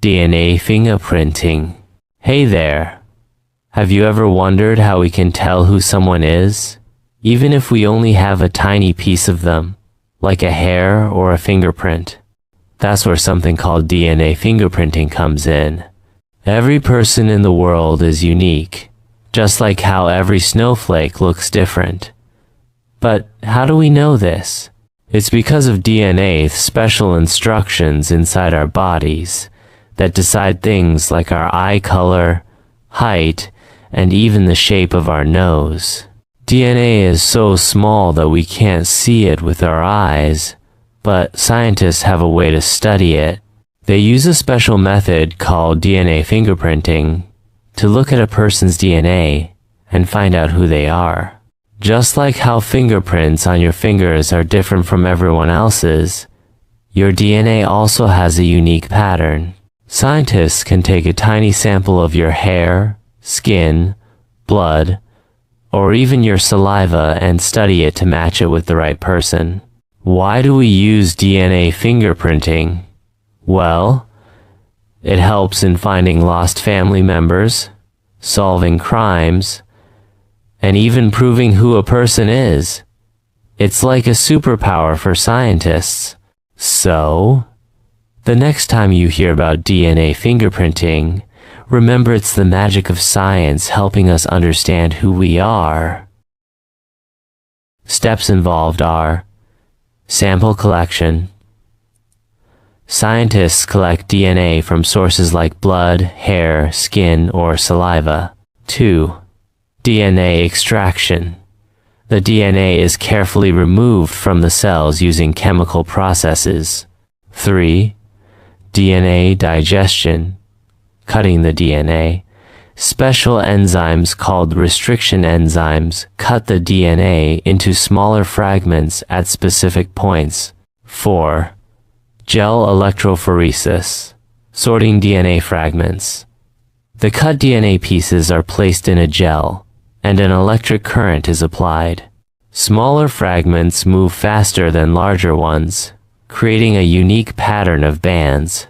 DNA fingerprinting. Hey there! Have you ever wondered how we can tell who someone is, even if we only have a tiny piece of them, like a hair or a fingerprint? That's where something called DNA fingerprinting comes in. Every person in the world is unique, just like how every snowflake looks different. But how do we know this? It's because of DNA's special instructions inside our bodies that decide things like our eye color, height, and even the shape of our nose. DNA is so small that we can't see it with our eyes, but scientists have a way to study it. They use a special method called DNA fingerprinting to look at a person's DNA and find out who they are. Just like how fingerprints on your fingers are different from everyone else's, your DNA also has a unique pattern. Scientists can take a tiny sample of your hair, skin, blood, or even your saliva and study it to match it with the right person. Why do we use DNA fingerprinting? Well, it helps in finding lost family members, solving crimes, and even proving who a person is. It's like a superpower for scientists. So, the next time you hear about DNA fingerprinting, remember it's the magic of science helping us understand who we are. Steps involved are sample collection. Scientists collect DNA from sources like blood, hair, skin, or saliva. 2. DNA extraction. The DNA is carefully removed from the cells using chemical processes. 3. DNA digestion. Cutting the DNA. Special enzymes called restriction enzymes cut the DNA into smaller fragments at specific points. 4. Gel electrophoresis. Sorting DNA fragments. The cut DNA pieces are placed in a gel, and an electric current is applied. Smaller fragments move faster than larger ones, creating a unique pattern of bands.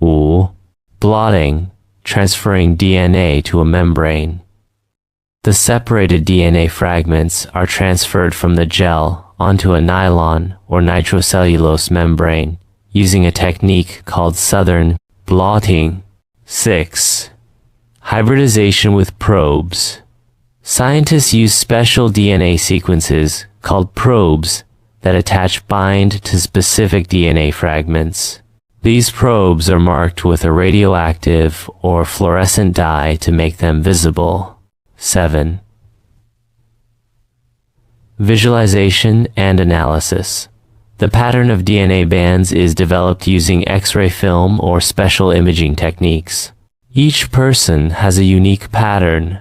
Blotting, transferring DNA to a membrane. The separated DNA fragments are transferred from the gel onto a nylon or nitrocellulose membrane using a technique called southern blotting. 6. Hybridization with probes. Scientists use special DNA sequences called probes that bind to specific DNA fragments. These probes are marked with a radioactive or fluorescent dye to make them visible. 7. Visualization and analysis. The pattern of DNA bands is developed using X-ray film or special imaging techniques. Each person has a unique pattern,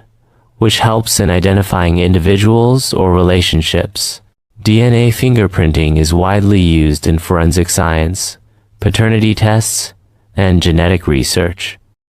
which helps in identifying individuals or relationships. DNA fingerprinting is widely used in forensic science, paternity tests, and genetic research.